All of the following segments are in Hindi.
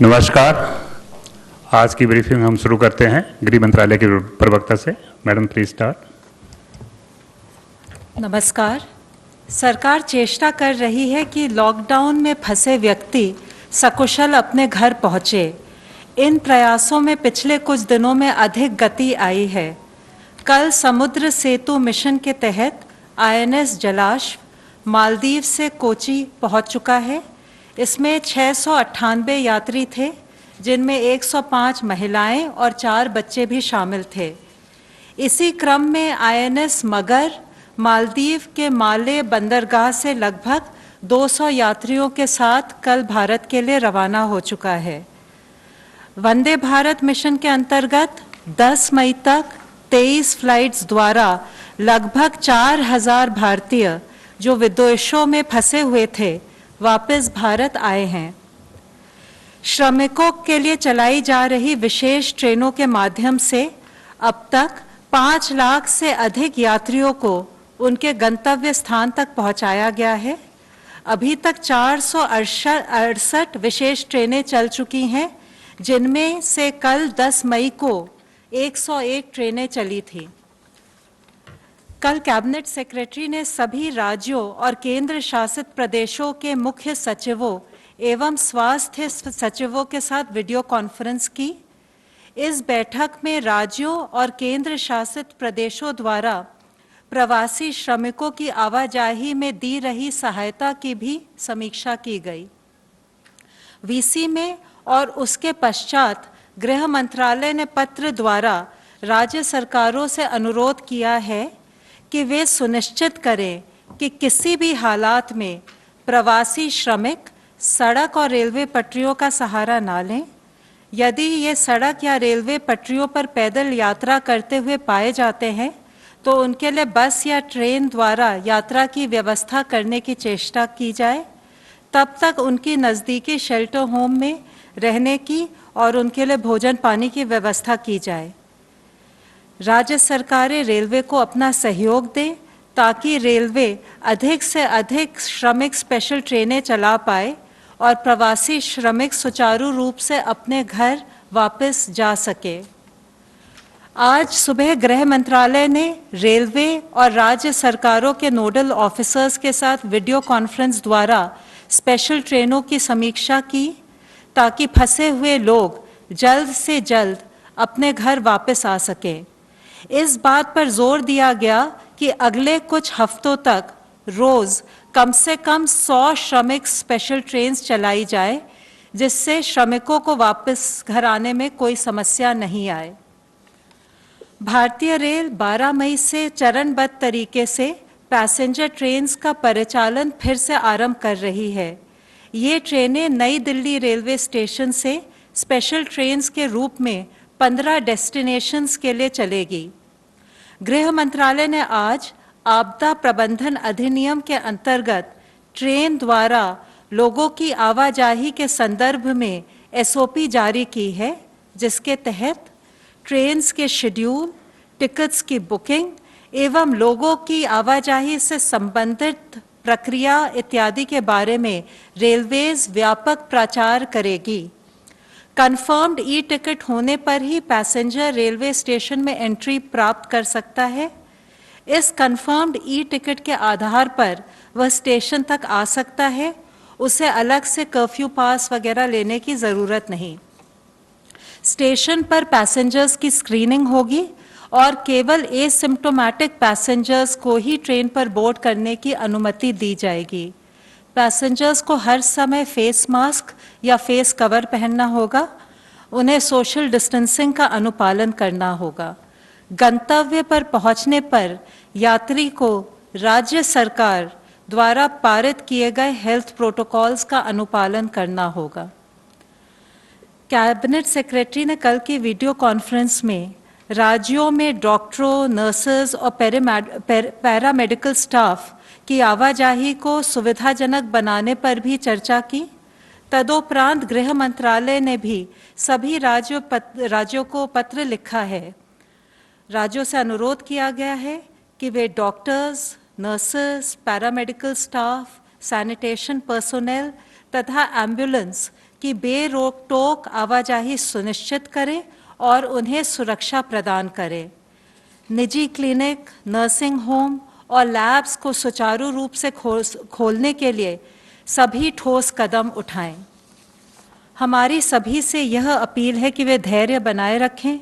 नमस्कार। आज की ब्रीफिंग हम शुरू करते हैं गृह मंत्रालय के प्रवक्ता से। Madam please start. नमस्कार। सरकार चेष्टा कर रही है कि लॉकडाउन में फंसे व्यक्ति सकुशल अपने घर पहुंचे। इन प्रयासों में पिछले कुछ दिनों में अधिक गति आई है। कल समुद्र सेतु मिशन के तहत INS जलाश्व मालदीव से कोची पहुंच चुका है। इसमें 698 यात्री थे, जिनमें 105 महिलाएं और 4 बच्चे भी शामिल थे। इसी क्रम में INS मगर मालदीव के माले बंदरगाह से लगभग 200 यात्रियों के साथ कल भारत के लिए रवाना हो चुका है। वंदे भारत मिशन के अंतर्गत 10 मई तक 23 फ्लाइट्स द्वारा लगभग 4000 भारतीय जो विदेशों में फंसे हुए थे वापस भारत आए हैं। श्रमिकों के लिए चलाई जा रही विशेष ट्रेनों के माध्यम से अब तक 5 लाख से अधिक यात्रियों को उनके गंतव्य स्थान तक पहुंचाया गया है। अभी तक 468 विशेष ट्रेनें चल चुकी हैं, जिनमें से कल 10 मई को 101 ट्रेनें चली थी। कल कैबिनेट सेक्रेटरी ने सभी राज्यों और केंद्र शासित प्रदेशों के मुख्य सचिवों एवं स्वास्थ्य सचिवों के साथ वीडियो कॉन्फ्रेंस की। इस बैठक में राज्यों और केंद्र शासित प्रदेशों द्वारा प्रवासी श्रमिकों की आवाजाही में दी रही सहायता की भी समीक्षा की गई। वीसी में और उसके पश्चात गृह मंत्रालय ने पत्र द्वारा राज्य सरकारों से अनुरोध किया है कि वे सुनिश्चित करें कि किसी भी हालात में प्रवासी श्रमिक सड़क और रेलवे पटरियों का सहारा ना लें। यदि ये सड़क या रेलवे पटरियों पर पैदल यात्रा करते हुए पाए जाते हैं तो उनके लिए बस या ट्रेन द्वारा यात्रा की व्यवस्था करने की चेष्टा की जाए। तब तक उनकी नज़दीकी शेल्टर होम में रहने की और उनके लिए भोजन पानी की व्यवस्था की जाए। राज्य सरकारें रेलवे को अपना सहयोग दें ताकि रेलवे अधिक से अधिक श्रमिक स्पेशल ट्रेनें चला पाए और प्रवासी श्रमिक सुचारू रूप से अपने घर वापस जा सके। आज सुबह गृह मंत्रालय ने रेलवे और राज्य सरकारों के नोडल ऑफिसर्स के साथ वीडियो कॉन्फ्रेंस द्वारा स्पेशल ट्रेनों की समीक्षा की ताकि फंसे हुए लोग जल्द से जल्द अपने घर वापस आ सकें। इस बात पर जोर दिया गया कि अगले कुछ हफ्तों तक रोज कम से कम 100 श्रमिक स्पेशल ट्रेन्स चलाई जाए, जिससे श्रमिकों को वापस घर आने में कोई समस्या नहीं आए। भारतीय रेल 12 मई से चरणबद्ध तरीके से पैसेंजर ट्रेन्स का परिचालन फिर से आरंभ कर रही है। ये ट्रेनें नई दिल्ली रेलवे स्टेशन से स्पेशल ट्रेन्स के रूप में 15 डेस्टिनेशंस के लिए चलेगी। गृह मंत्रालय ने आज आपदा प्रबंधन अधिनियम के अंतर्गत ट्रेन द्वारा लोगों की आवाजाही के संदर्भ में SOP जारी की है, जिसके तहत ट्रेन्स के शेड्यूल, टिकट्स की बुकिंग एवं लोगों की आवाजाही से संबंधित प्रक्रिया इत्यादि के बारे में रेलवेज व्यापक प्रचार करेगी। कन्फर्म्ड टिकट होने पर ही पैसेंजर रेलवे स्टेशन में एंट्री प्राप्त कर सकता है। इस कन्फर्म्ड टिकट के आधार पर वह स्टेशन तक आ सकता है। उसे अलग से कर्फ्यू पास वगैरह लेने की ज़रूरत नहीं। स्टेशन पर पैसेंजर्स की स्क्रीनिंग होगी और केवल एसिम्प्टोमेटिक पैसेंजर्स को ही ट्रेन पर बोर्ड करने की अनुमति दी जाएगी। पैसेंजर्स को हर समय फेस मास्क या फेस कवर पहनना होगा। उन्हें सोशल डिस्टेंसिंग का अनुपालन करना होगा। गंतव्य पर पहुंचने पर यात्री को राज्य सरकार द्वारा पारित किए गए हेल्थ प्रोटोकॉल्स का अनुपालन करना होगा। कैबिनेट सेक्रेटरी ने कल की वीडियो कॉन्फ्रेंस में राज्यों में डॉक्टरों, नर्सेज और पैरामेडिकल स्टाफ की आवाजाही को सुविधाजनक बनाने पर भी चर्चा की। तदोपरांत गृह मंत्रालय ने भी सभी राज्यों को पत्र लिखा है। राज्यों से अनुरोध किया गया है कि वे doctors, nurses, paramedical staff, sanitation personnel तथा एम्बुलेंस कि बेरोक टोक आवाजाही सुनिश्चित करें और उन्हें सुरक्षा प्रदान करें। निजी क्लिनिक, नर्सिंग होम और लैब्स को सुचारू रूप से खोलने के लिए सभी ठोस कदम उठाएं। हमारी सभी से यह अपील है कि वे धैर्य बनाए रखें।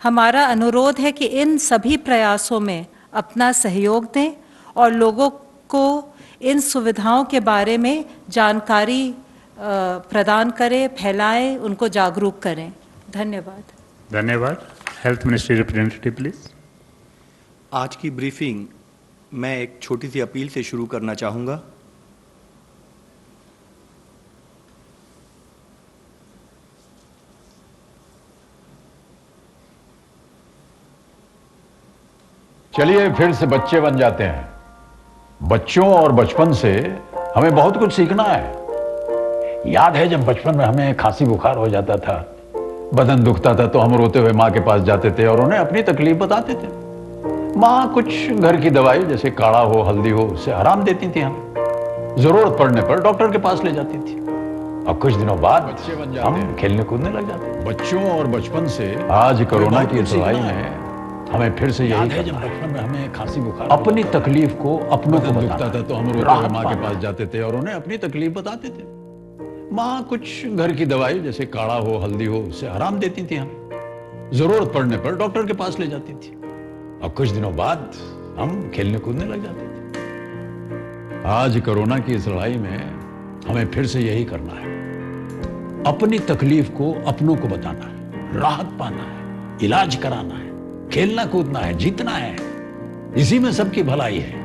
हमारा अनुरोध है कि इन सभी प्रयासों में अपना सहयोग दें और लोगों को इन सुविधाओं के बारे में जानकारी प्रदान करें, फैलाएं, उनको जागरूक करें। धन्यवाद। धन्यवाद। Health ministry representative please. आज की ब्रीफिंग मैं एक छोटी सी अपील से शुरू करना चाहूँगा। चलिए फिर से बच्चे बन जाते हैं। बच्चों और बचपन से हमें बहुत कुछ सीखना है। याद है जब बचपन में हमें खांसी बुखार हो जाता था, बदन दुखता था तो हम रोते हुए माँ के पास जाते थे और उन्हें अपनी तकलीफ बताते थे। माँ कुछ घर की दवाई जैसे काढ़ा हो, हल्दी हो, उससे आराम देती थी। हमें जरूरत पड़ने पर डॉक्टर के पास ले जाती थी। अब कुछ दिनों बाद हम खेलने कूदने लग जाते। बच्चों और बचपन से आज कोरोना की इस लड़ाई में हमें फिर से यही है, जब बचपन में हमें खांसी बुखार अपनी तकलीफ को अपनों को दुखता था तो हम रोते हुए माँ के पास जाते थे और उन्हें अपनी तकलीफ बताते थे। माँ कुछ घर की दवाई जैसे काढ़ा हो, हल्दी हो, उससे आराम देती थी। हमें जरूरत पड़ने पर डॉक्टर के पास ले जाती थी। अब कुछ दिनों बाद हम खेलने कूदने लग जाते थे। आज कोरोना की इस लड़ाई में हमें फिर से यही करना है, अपनी तकलीफ को अपनों को बताना है, राहत पाना है, इलाज कराना है, खेलना कूदना है, जीतना है। इसी में सबकी भलाई है।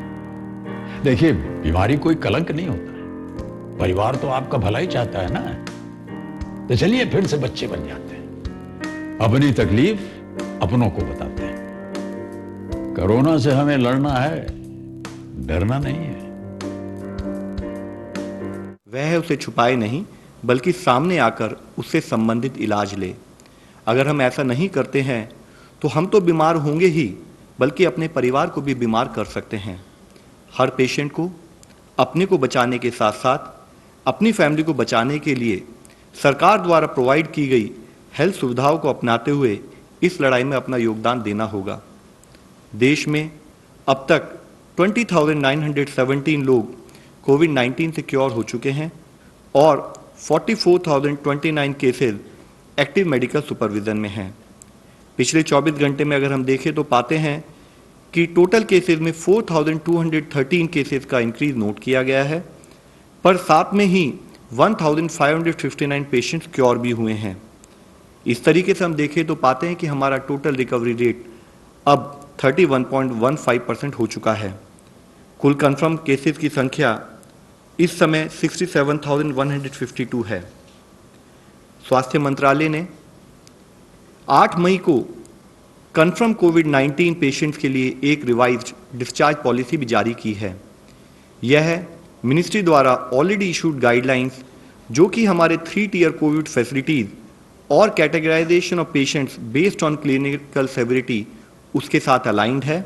देखिए, बीमारी कोई कलंक नहीं होता है। परिवार तो आपका भला ही चाहता है ना। तो चलिए फिर से बच्चे बन जाते हैं, अपनी तकलीफ अपनों को बताते हैं। कोरोना से हमें लड़ना है, डरना नहीं है। वह उसे छुपाए नहीं, बल्कि सामने आकर उससे संबंधित इलाज ले। अगर हम ऐसा नहीं करते हैं तो हम तो बीमार होंगे ही, बल्कि अपने परिवार को भी बीमार कर सकते हैं। हर पेशेंट को अपने को बचाने के साथ साथ अपनी फैमिली को बचाने के लिए सरकार द्वारा प्रोवाइड की गई हेल्थ सुविधाओं को अपनाते हुए इस लड़ाई में अपना योगदान देना होगा। देश में अब तक 20,917 लोग कोविड-19 से क्योर हो चुके हैं और 44,029 केसेस एक्टिव मेडिकल सुपरविजन में हैं। पिछले 24 घंटे में अगर हम देखें तो पाते हैं कि टोटल केसेस में 4,213 केसेस का इंक्रीज नोट किया गया है, पर साथ में ही 1,559 पेशेंट्स क्योर भी हुए हैं। इस तरीके से हम देखें तो पाते हैं कि हमारा टोटल रिकवरी रेट अब 31.15% हो चुका है। कुल कंफर्म केसेस की संख्या इस समय 67,152 है। स्वास्थ्य मंत्रालय ने 8 मई को कंफर्म कोविड-19 पेशेंट्स के लिए एक रिवाइज्ड डिस्चार्ज पॉलिसी भी जारी की है। यह मिनिस्ट्री द्वारा ऑलरेडी इशूड गाइडलाइंस, जो कि हमारे 3 टियर कोविड फैसिलिटीज और categorization of patients based on clinical severity, उसके साथ अलाइंड है।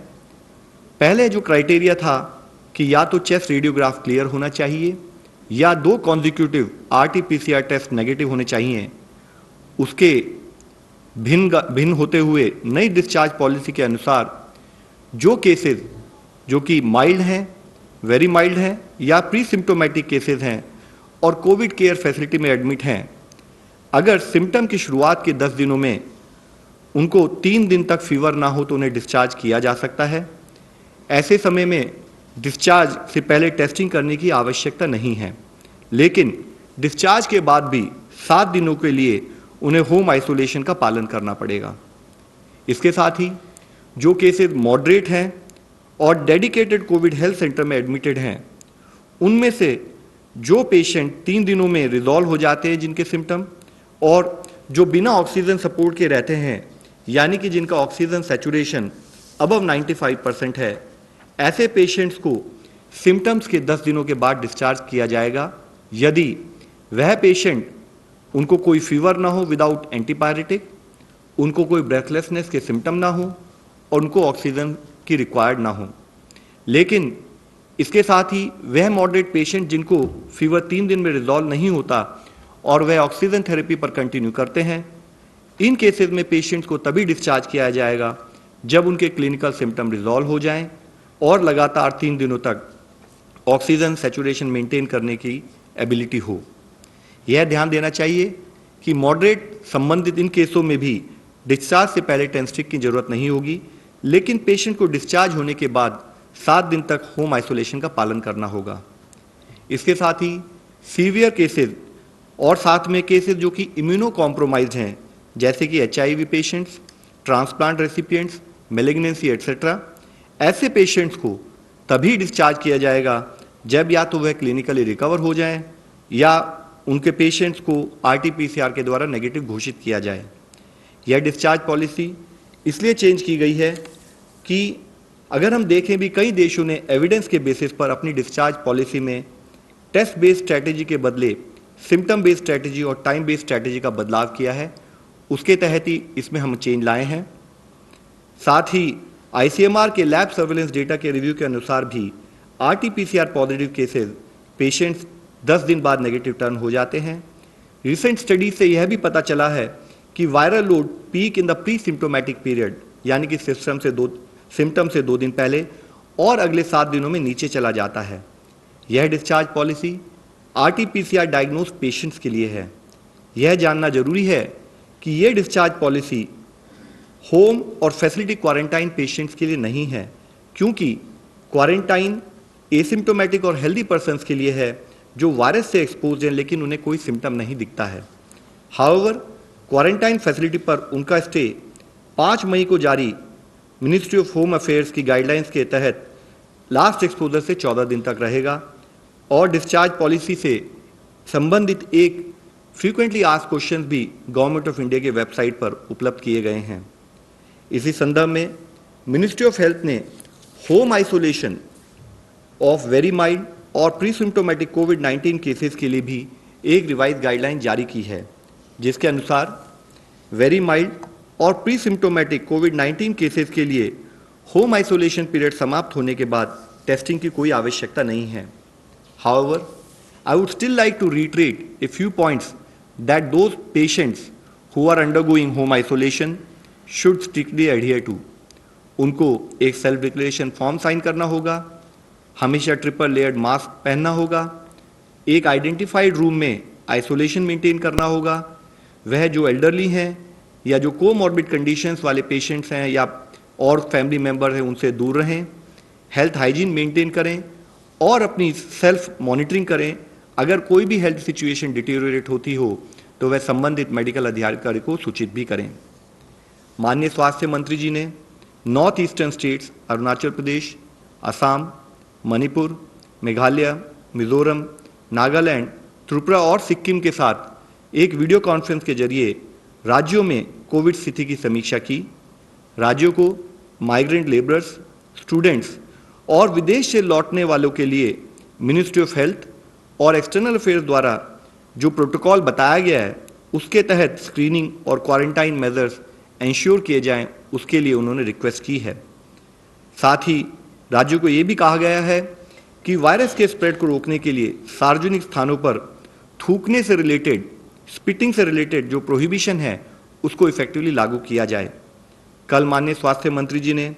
पहले जो क्राइटेरिया था कि या तो चेस्ट रेडियोग्राफ क्लियर होना चाहिए या 2 कॉन्जिक्यूटिव RT-PCR टेस्ट नेगेटिव होने चाहिए, उसके भिन्न होते हुए नई डिस्चार्ज पॉलिसी के अनुसार जो केसेस जो कि माइल्ड हैं, वेरी माइल्ड हैं या प्री सिम्टोमेटिक केसेस हैं और कोविड केयर फैसिलिटी में एडमिट हैं, अगर सिम्टम की शुरुआत के 10 दिनों में उनको 3 दिन तक फीवर ना हो तो उन्हें डिस्चार्ज किया जा सकता है। ऐसे समय में डिस्चार्ज से पहले टेस्टिंग करने की आवश्यकता नहीं है, लेकिन डिस्चार्ज के बाद भी 7 दिनों के लिए उन्हें होम आइसोलेशन का पालन करना पड़ेगा। इसके साथ ही जो केसेस मॉडरेट हैं और डेडिकेटेड कोविड हेल्थ सेंटर में एडमिटेड हैं, उनमें से जो पेशेंट 3 दिनों में रिजॉल्व हो जाते हैं जिनके सिम्टम, और जो बिना ऑक्सीजन सपोर्ट के रहते हैं, यानी कि जिनका ऑक्सीजन सैचुरेशन अबव 95% है, ऐसे पेशेंट्स को सिम्टम्स के 10 दिनों के बाद डिस्चार्ज किया जाएगा यदि वह पेशेंट, उनको कोई फीवर ना हो विदाउट एंटीपायरेटिक, उनको कोई ब्रेथलेसनेस के सिम्टम ना हो और उनको ऑक्सीजन की रिक्वायर्ड ना हो। लेकिन इसके साथ ही वह मॉडरेट पेशेंट जिनको फीवर 3 दिन में रिजॉल्व नहीं होता और वह ऑक्सीजन थेरेपी पर कंटिन्यू करते हैं, इन केसेस में पेशेंट्स को तभी डिस्चार्ज किया जाएगा जब उनके क्लिनिकल सिम्टम रिजॉल्व हो जाएं और लगातार 3 दिनों तक ऑक्सीजन सैचुरेशन मेंटेन करने की एबिलिटी हो। यह ध्यान देना चाहिए कि मॉडरेट संबंधित इन केसों में भी डिस्चार्ज से पहले 10 स्टिक की जरूरत नहीं होगी, लेकिन पेशेंट को डिस्चार्ज होने के बाद 7 दिन तक होम आइसोलेशन का पालन करना होगा। इसके साथ ही सीवियर केसेस और साथ में केसेस जो कि इम्यूनो कॉम्प्रोमाइज्ड हैं, जैसे कि HIV patients, transplant recipients, malignancy etcetera, ऐसे पेशेंट्स को तभी डिस्चार्ज किया जाएगा जब या तो वह क्लिनिकली रिकवर हो जाएं या उनके पेशेंट्स को RT-PCR के द्वारा नेगेटिव घोषित किया जाए। यह डिस्चार्ज पॉलिसी इसलिए चेंज की गई है कि अगर हम देखें भी कई देशों ने एविडेंस के बेसिस पर अपनी डिस्चार्ज पॉलिसी में टेस्ट बेस्ड स्ट्रैटेजी के बदले सिम्टम बेस्ड स्ट्रैटेजी और टाइम बेस्ड स्ट्रैटेजी का बदलाव किया है, उसके तहत ही इसमें हम चेंज लाए हैं। साथ ही ICMR के लैब सर्वेलेंस डेटा के रिव्यू के अनुसार भी RT-PCR पॉजिटिव केसेस पेशेंट्स 10 दिन बाद नेगेटिव टर्न हो जाते हैं। रिसेंट स्टडी से यह भी पता चला है कि viral load peak in the pre symptomatic period, यानी कि सिम्टम से 2 दिन पहले और अगले 7 दिनों में नीचे चला जाता है। यह discharge policy RT-PCR diagnose patients के लिए है। यह जानना जरूरी है कि यह डिस्चार्ज पॉलिसी होम और फैसिलिटी क्वारंटाइन पेशेंट्स के लिए नहीं है, क्योंकि क्वारंटाइन एसिम्टोमेटिक और हेल्दी पर्सन्स के लिए है जो वायरस से एक्सपोज हैं लेकिन उन्हें कोई सिम्टम नहीं दिखता है। हाउएवर, क्वारंटाइन फैसिलिटी पर उनका स्टे 5 मई को जारी मिनिस्ट्री ऑफ होम अफेयर्स की गाइडलाइंस के तहत लास्ट एक्सपोजर से 14 दिन तक रहेगा और डिस्चार्ज पॉलिसी से संबंधित एक फ्रीक्वेंटली आस्क्ड क्वेश्चंस भी गवर्नमेंट ऑफ इंडिया के वेबसाइट पर उपलब्ध किए गए हैं। इसी संदर्भ में मिनिस्ट्री ऑफ हेल्थ ने home isolation of very mild और प्री सिम्टोमेटिक कोविड-19 केसेस के लिए भी एक रिवाइज गाइडलाइन जारी की है, जिसके अनुसार वेरी माइल्ड और प्री सिम्टोमेटिक कोविड-19 केसेस के लिए होम आइसोलेशन पीरियड समाप्त होने के बाद टेस्टिंग की कोई आवश्यकता नहीं है। However, I would still like to reiterate a few points that those patients who are undergoing home isolation should strictly adhere to. उनको एक सेल्फ डिक्लेरेशन फॉर्म साइन करना होगा, हमेशा ट्रिपल लेयर्ड मास्क पहनना होगा, एक आइडेंटिफाइड रूम में आइसोलेशन मेंटेन करना होगा, वह जो एल्डरली हैं या जो कोमॉर्बिड कंडीशंस वाले पेशेंट्स हैं या और फैमिली मेंबर हैं उनसे दूर रहें, हेल्थ हाइजीन मेंटेन करें और अपनी सेल्फ मॉनिटरिंग करें। अगर कोई भी हेल्थ सिचुएशन डिटेरियोरेट होती हो तो वह संबंधित मेडिकल अधिकारी को सूचित भी करें। माननीय स्वास्थ्य मंत्री जी ने north eastern states Arunachal Pradesh, Assam, Manipur, Meghalaya, Mizoram, Nagaland, Tripura और सिक्किम के साथ एक वीडियो कॉन्फ्रेंस के जरिए राज्यों में कोविड स्थिति की समीक्षा की। राज्यों को माइग्रेंट लेबरर्स, स्टूडेंट्स और विदेश से लौटने वालों के लिए मिनिस्ट्री ऑफ हेल्थ और एक्सटर्नल अफेयर्स द्वारा जो प्रोटोकॉल बताया गया है उसके तहत स्क्रीनिंग और क्वारंटाइन मेजर्स इंश्योर किए जाएं, उसके लिए उन्होंने रिक्वेस्ट की है। साथ ही राज्यों को ये भी कहा गया है कि वायरस के स्प्रेड को रोकने के लिए सार्वजनिक स्थानों पर थूकने से रिलेटेड, स्पिटिंग से रिलेटेड जो प्रोहिबिशन है उसको इफेक्टिवली लागू किया जाए। कल माननीय स्वास्थ्य मंत्री जी ने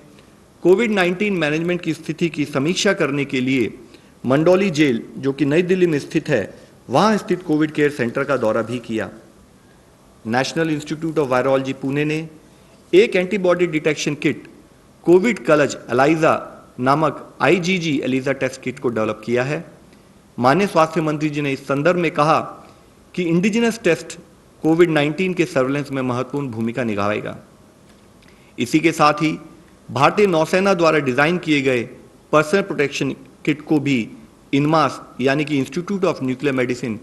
कोविड-19 मैनेजमेंट की स्थिति की समीक्षा करने के लिए मंडौली जेल, जो कि नई दिल्ली में स्थित है, वहां स्थित कोविड केयर सेंटर का दौरा भी किया। National institute of virology Pune ने एक एंटीबॉडी डिटेक्शन किट कोविड कलज एलाइजा नामक IgG एलिजा टेस्ट किट को डेवलप किया है। माननीय स्वास्थ्य मंत्री जी ने इस संदर्भ में कहा कि इंडिजिनस टेस्ट कोविड-19 के सर्वेलेंस में महत्वपूर्ण भूमिका निभाएगा। इसी के साथ ही भारतीय नौसेना द्वारा डिजाइन किए गए पर्सनल प्रोटेक्शन किट को भी इनमास यानी कि इंस्टीट्यूट ऑफ न्यूक्लियर मेडिसिन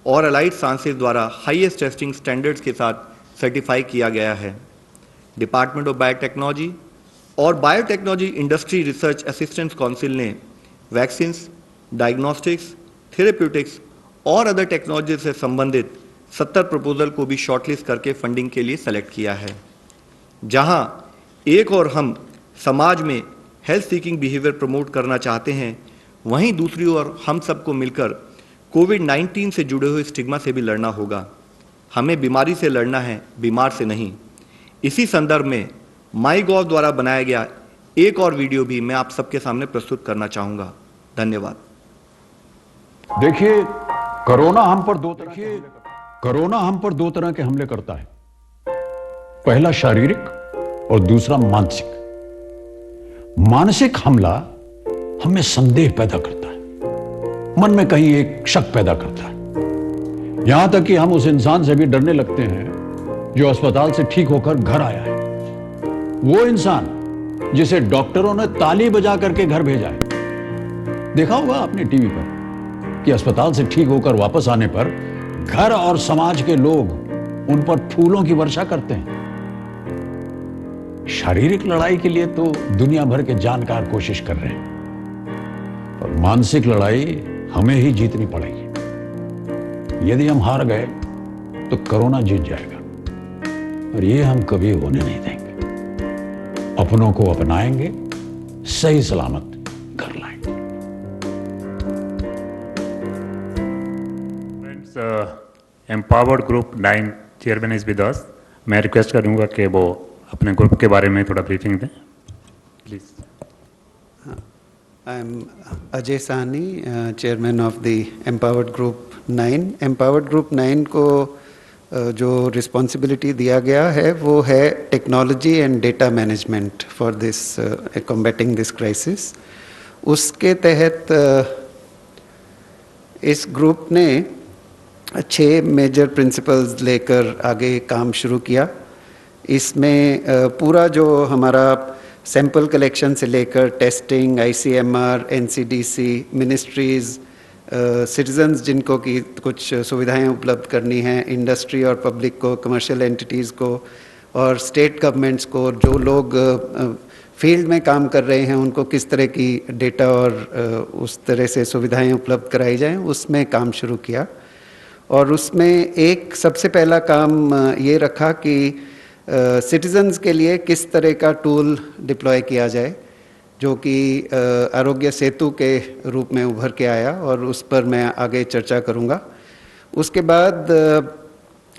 और अलाइड साइंसेज द्वारा हाईएस्ट टेस्टिंग स्टैंडर्ड्स के साथ सर्टिफाई किया गया है। डिपार्टमेंट ऑफ बायोटेक्नोलॉजी और biotechnology industry research assistance council ने वैक्सीन्स, डायग्नोस्टिक्स, थेरेप्यूटिक्स और अदर टेक्नोलॉजी से संबंधित 70 प्रपोजल को भी शॉर्टलिस्ट करके फंडिंग के लिए सेलेक्ट किया है। जहां एक और हम समाज में हेल्थ सीकिंग बिहेवियर प्रमोट करना चाहते हैं, वहीं दूसरी ओर हम सबको मिलकर कोविड-19 से जुड़े हुए स्टिग्मा से भी लड़ना होगा। हमें बीमारी से लड़ना है, बीमार से नहीं। इसी संदर्भ में माईगॉव द्वारा बनाया गया एक और वीडियो भी मैं आप सबके सामने प्रस्तुत करना चाहूंगा। धन्यवाद। देखिए, कोरोना हम पर दो तरह के हमले करता है। पहला शारीरिक और दूसरा मानसिक। मानसिक हमला हमें संदेह पैदा करता है, मन में कहीं एक शक पैदा करता है, यहां तक कि हम उस इंसान से भी डरने लगते हैं जो अस्पताल से ठीक होकर घर आया है। वो इंसान जिसे डॉक्टरों ने ताली बजा करके घर भेजा है। देखा होगा आपने टीवी पर कि अस्पताल से ठीक होकर वापस आने पर घर और समाज के लोग उन पर फूलों की वर्षा करते हैं। शारीरिक लड़ाई के लिए तो दुनिया भर के जानकार कोशिश कर रहे हैं, पर मानसिक लड़ाई हमें ही जीतनी पड़ेगी। यदि हम हार गए तो कोरोना जीत जाएगा, और ये हम कभी होने नहीं देंगे। अपनों को अपनाएंगे, सही सलामत घर लाएंगे। Friends, empowered group 9 chairman is with us. मैं रिक्वेस्ट करूंगा कि वो अपने ग्रुप के बारे में थोड़ा ब्रीफिंग दें, please. I am Ajay Sahni, chairman of the Empowered Group 9. Empowered Group 9 को जो रिस्पॉन्सिबिलिटी दिया गया है वो है technology and data management for this combating this crisis. उसके तहत इस ग्रुप ने 6 मेजर प्रिंसिपल्स लेकर आगे काम शुरू किया। इसमें पूरा जो हमारा सैंपल कलेक्शन से लेकर testing, ICMR, NCDC, ministries, citizens जिनको की कुछ सुविधाएं उपलब्ध करनी हैं, इंडस्ट्री और पब्लिक को, कमर्शियल एंटिटीज़ को और स्टेट गवर्नमेंट्स को, जो लोग फील्ड में काम कर रहे हैं उनको किस तरह की डेटा और उस तरह से सुविधाएं उपलब्ध कराई जाएं, उसमें काम शुरू किया। और उसमें एक सबसे पहला काम ये रखा कि सिटीजन्स के लिए किस तरह का टूल डिप्लॉय किया जाए, जो कि आरोग्य सेतु के रूप में उभर के आया, और उस पर मैं आगे चर्चा करूंगा। उसके बाद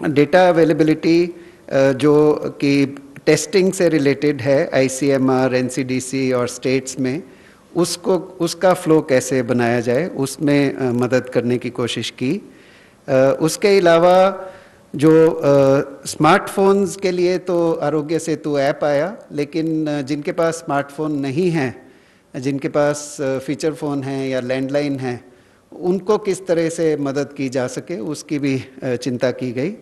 डेटा अवेलेबिलिटी जो कि टेस्टिंग से रिलेटेड है, ICMR, NCDC और स्टेट्स में, उसका फ्लो कैसे बनाया जाए, उसमें मदद करने की कोशिश की। उसके अलावा जो स्मार्टफोन्स के लिए तो आरोग्य सेतु ऐप आया, लेकिन जिनके पास स्मार्टफोन नहीं है, जिनके पास फीचर फ़ोन है या लैंडलाइन है, उनको किस तरह से मदद की जा सके उसकी भी चिंता की गई।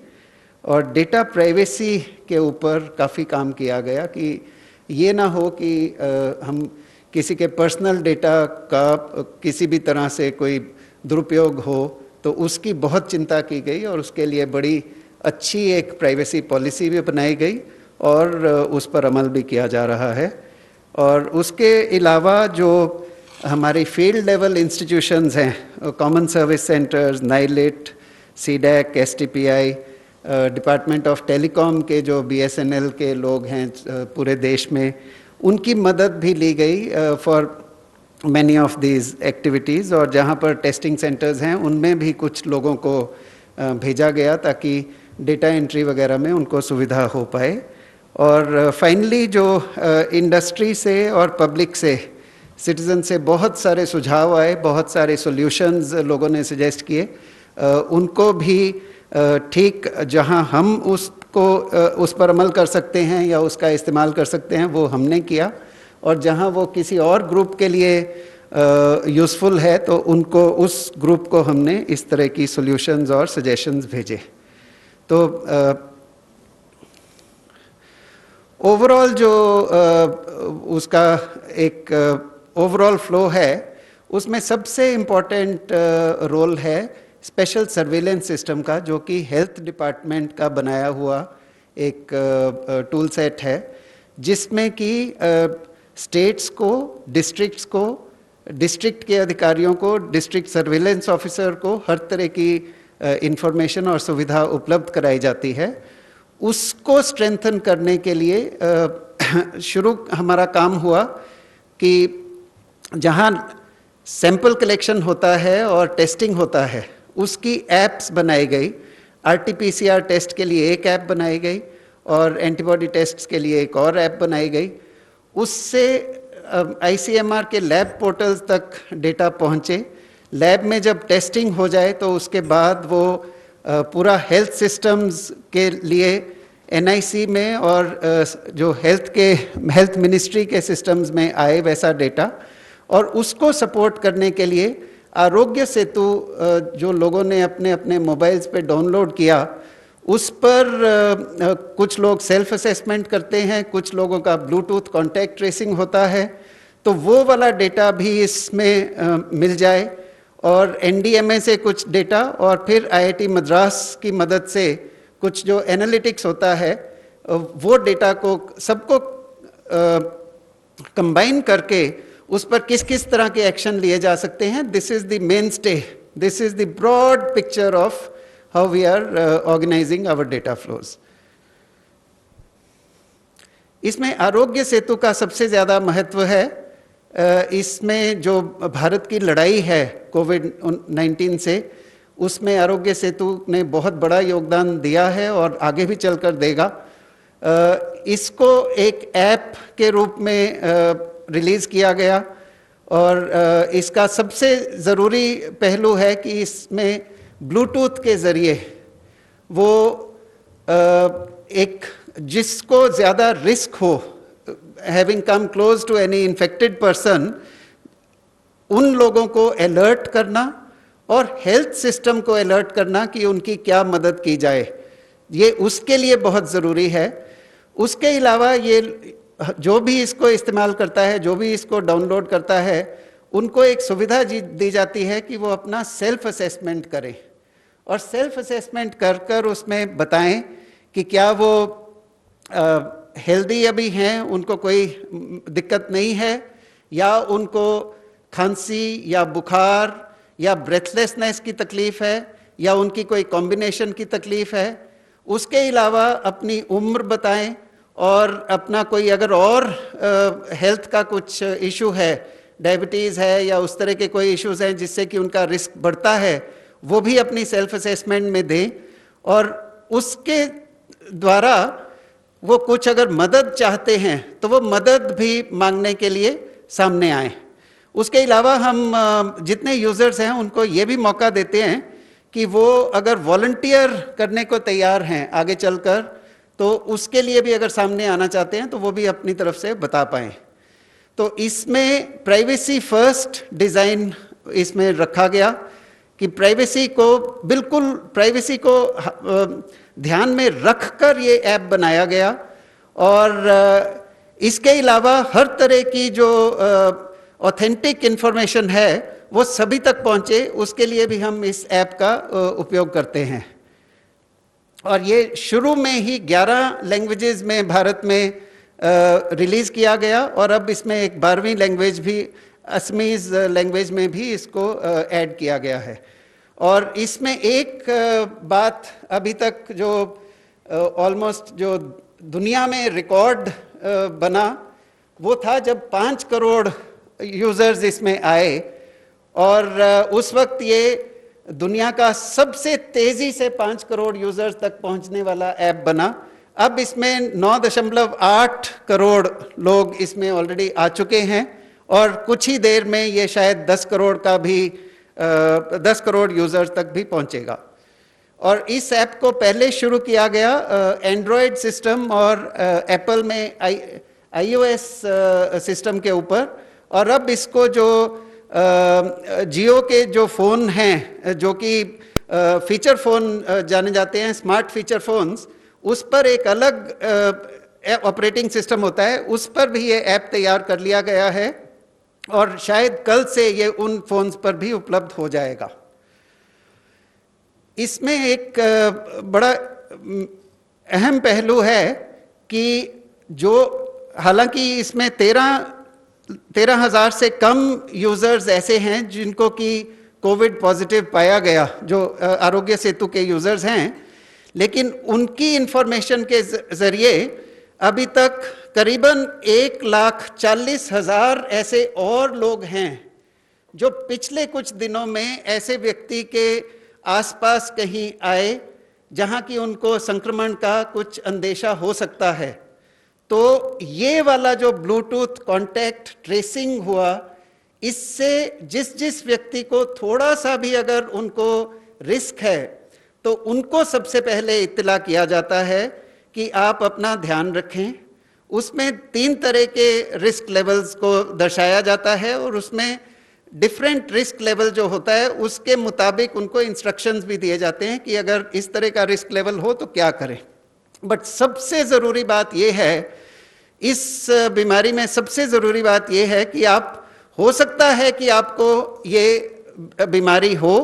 और डेटा प्राइवेसी के ऊपर काफ़ी काम किया गया कि ये ना हो कि हम किसी के पर्सनल डेटा का किसी भी तरह से कोई दुरुपयोग हो, तो उसकी बहुत चिंता की गई और उसके लिए बड़ी अच्छी एक प्राइवेसी पॉलिसी भी बनाई गई और उस पर अमल भी किया जा रहा है। और उसके अलावा जो हमारी फील्ड लेवल इंस्टीट्यूशंस हैं, common service centres, NIELIT, CDAC, STPI, department of telecom के जो BSNL के लोग हैं पूरे देश में, उनकी मदद भी ली गई for many of these activities. और जहाँ पर टेस्टिंग सेंटर्स हैं उनमें भी कुछ लोगों को भेजा गया ताकि डेटा एंट्री वगैरह में उनको सुविधा हो पाए। और फाइनली जो इंडस्ट्री से और पब्लिक से, सिटीज़न से बहुत सारे सुझाव आए, बहुत सारे सॉल्यूशंस लोगों ने सजेस्ट किए, उनको भी ठीक जहां हम उसको उस पर अमल कर सकते हैं या उसका इस्तेमाल कर सकते हैं वो हमने किया, और जहां वो किसी और ग्रुप के लिए यूज़फुल है तो उनको, उस ग्रुप को हमने इस तरह की सॉल्यूशंस और सजेशंस भेजे। तो ओवरऑल जो उसका एक ओवरऑल फ्लो है, उसमें सबसे इम्पोर्टेंट रोल है स्पेशल सर्वेलेंस सिस्टम का, जो कि हेल्थ डिपार्टमेंट का बनाया हुआ एक टूल सेट है, जिसमें कि स्टेट्स को, डिस्ट्रिक्ट्स को, डिस्ट्रिक्ट के अधिकारियों को, डिस्ट्रिक्ट सर्वेलेंस ऑफिसर को हर तरह की इंफॉर्मेशन और सुविधा उपलब्ध कराई जाती है। उसको स्ट्रेंथन करने के लिए शुरू हमारा काम हुआ कि जहाँ सैंपल कलेक्शन होता है और टेस्टिंग होता है उसकी ऐप्स बनाई गई। RT-PCR टेस्ट के लिए एक ऐप बनाई गई और एंटीबॉडी टेस्ट के लिए एक और ऐप बनाई गई। उससे ICMR के लैब पोर्टल्स तक डेटा पहुँचे। लैब में जब टेस्टिंग हो जाए तो उसके बाद वो पूरा हेल्थ सिस्टम्स के लिए NIC में और जो हेल्थ मिनिस्ट्री के सिस्टम्स में आए वैसा डेटा, और उसको सपोर्ट करने के लिए आरोग्य सेतु जो लोगों ने अपने अपने मोबाइल्स पे डाउनलोड किया, उस पर कुछ लोग सेल्फ असेसमेंट करते हैं, कुछ लोगों का ब्लूटूथ कॉन्टैक्ट ट्रेसिंग होता है, तो वो वाला डेटा भी इसमें मिल जाए, और NDMA से कुछ डेटा और फिर IIT मद्रास की मदद से कुछ जो एनालिटिक्स होता है वो डेटा को सबको कंबाइन करके उस पर किस किस तरह के एक्शन लिए जा सकते हैं। This is the mainstay, this is the broad picture of how we are organizing our data flows. इसमें आरोग्य सेतु का सबसे ज़्यादा महत्व है। इसमें जो भारत की लड़ाई है कोविड-19 से, उसमें आरोग्य सेतु ने बहुत बड़ा योगदान दिया है और आगे भी चलकर देगा। इसको एक ऐप के रूप में रिलीज़ किया गया, और इसका सबसे ज़रूरी पहलू है कि इसमें ब्लूटूथ के ज़रिए वो एक जिसको ज़्यादा रिस्क हो, having come close to any infected person, उन लोगों को अलर्ट करना और हेल्थ सिस्टम को अलर्ट करना कि उनकी क्या मदद की जाए, ये उसके लिए बहुत ज़रूरी है। उसके अलावा ये जो भी इसको इस्तेमाल करता है, जो भी इसको डाउनलोड करता है, उनको एक सुविधा दी जाती है कि वो अपना सेल्फ असेसमेंट करें, और सेल्फ असेसमेंट कर कर उसमें बताएं कि क्या वो हेल्दी अभी हैं, उनको कोई दिक्कत नहीं है, या उनको खांसी या बुखार या ब्रेथलेसनेस की तकलीफ़ है, या उनकी कोई कॉम्बिनेशन की तकलीफ़ है। उसके अलावा अपनी उम्र बताएं, और अपना कोई अगर और हेल्थ का कुछ इशू है, डायबिटीज़ है या उस तरह के कोई इश्यूज़ हैं जिससे कि उनका रिस्क बढ़ता है, वो भी अपनी सेल्फ असेसमेंट में दें, और उसके द्वारा वो कुछ अगर मदद चाहते हैं तो वो मदद भी मांगने के लिए सामने आएँ। उसके अलावा हम जितने यूज़र्स हैं उनको ये भी मौका देते हैं कि वो अगर वॉलंटियर करने को तैयार हैं आगे चलकर, तो उसके लिए भी अगर सामने आना चाहते हैं तो वो भी अपनी तरफ से बता पाएँ। तो इसमें प्राइवेसी फर्स्ट डिज़ाइन इसमें रखा गया कि प्राइवेसी को ध्यान में रखकर ये ऐप बनाया गया, और इसके अलावा हर तरह की जो ऑथेंटिक इन्फॉर्मेशन है वो सभी तक पहुंचे, उसके लिए भी हम इस ऐप का उपयोग करते हैं। और ये शुरू में ही 11 लैंग्वेजेस में भारत में रिलीज़ किया गया, और अब इसमें एक 12वीं लैंग्वेज भी, असमीज़ लैंग्वेज में भी इसको ऐड किया गया है। और इसमें एक बात अभी तक जो ऑलमोस्ट जो दुनिया में रिकॉर्ड बना, वो था जब 5 करोड़ यूज़र्स इसमें आए, और उस वक्त ये दुनिया का सबसे तेज़ी से 5 करोड़ यूज़र्स तक पहुंचने वाला ऐप बना। अब इसमें 9.8 करोड़ लोग इसमें ऑलरेडी आ चुके हैं, और कुछ ही देर में ये शायद 10 करोड़ यूज़र्स तक भी पहुंचेगा। और इस ऐप को पहले शुरू किया गया एंड्रॉयड सिस्टम और एप्पल में iOS सिस्टम के ऊपर, और अब इसको जो जियो के जो फ़ोन हैं, जो कि फीचर फ़ोन जाने जाते हैं, स्मार्ट फीचर फ़ोन्स, उस पर एक अलग ऑपरेटिंग सिस्टम होता है, उस पर भी ये ऐप तैयार कर लिया गया है, और शायद कल से ये उन फ़ोन्स पर भी उपलब्ध हो जाएगा। इसमें एक बड़ा अहम पहलू है कि जो हालांकि इसमें 13,000 से कम यूज़र्स ऐसे हैं जिनको कि कोविड पॉजिटिव पाया गया, जो आरोग्य सेतु के यूज़र्स हैं, लेकिन उनकी इंफॉर्मेशन के ज़रिए अभी तक करीबन 1,40,000 ऐसे और लोग हैं जो पिछले कुछ दिनों में ऐसे व्यक्ति के आसपास कहीं आए जहां कि उनको संक्रमण का कुछ अंदेशा हो सकता है, तो ये वाला जो ब्लूटूथ कॉन्टैक्ट ट्रेसिंग हुआ, इससे जिस जिस व्यक्ति को थोड़ा सा भी अगर उनको रिस्क है तो उनको सबसे पहले इत्तला किया जाता है कि आप अपना ध्यान रखें। उसमें 3 तरह के रिस्क लेवल्स को दर्शाया जाता है और उसमें डिफरेंट रिस्क लेवल जो होता है उसके मुताबिक उनको इंस्ट्रक्शंस भी दिए जाते हैं कि अगर इस तरह का रिस्क लेवल हो तो क्या करें। बट सबसे ज़रूरी बात यह है, इस बीमारी में सबसे ज़रूरी बात यह है कि आप, हो सकता है कि आपको ये बीमारी हो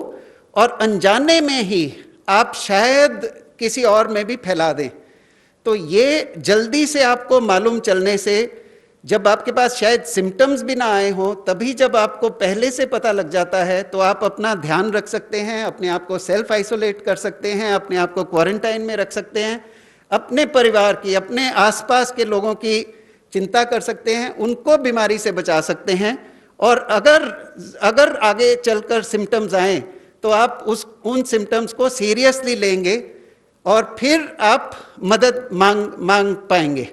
और अनजाने में ही आप शायद किसी और में भी फैला दें। तो ये जल्दी से आपको मालूम चलने से, जब आपके पास शायद सिम्टम्स भी ना आए हों, तभी जब आपको पहले से पता लग जाता है तो आप अपना ध्यान रख सकते हैं, अपने आप को सेल्फ आइसोलेट कर सकते हैं, अपने आप को क्वारंटाइन में रख सकते हैं, अपने परिवार की, अपने आसपास के लोगों की चिंता कर सकते हैं, उनको बीमारी से बचा सकते हैं। और अगर आगे चलकर सिम्टम्स आए तो आप उन सिम्टम्स को सीरियसली लेंगे और फिर आप मदद मांग पाएंगे।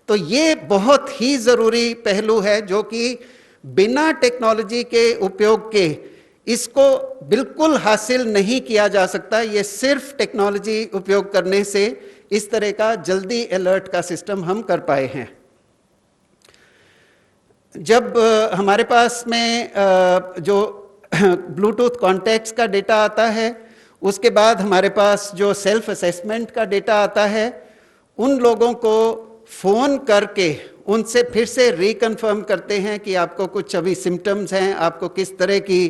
तो ये बहुत ही ज़रूरी पहलू है जो कि बिना टेक्नोलॉजी के उपयोग के इसको बिल्कुल हासिल नहीं किया जा सकता। ये सिर्फ टेक्नोलॉजी उपयोग करने से इस तरह का जल्दी अलर्ट का सिस्टम हम कर पाए हैं। जब हमारे पास में जो ब्लूटूथ कॉन्टैक्ट्स का डेटा आता है, उसके बाद हमारे पास जो सेल्फ असेसमेंट का डेटा आता है, उन लोगों को फ़ोन करके उनसे फिर से रिकन्फर्म करते हैं कि आपको कुछ अभी सिम्टम्स हैं, आपको किस तरह की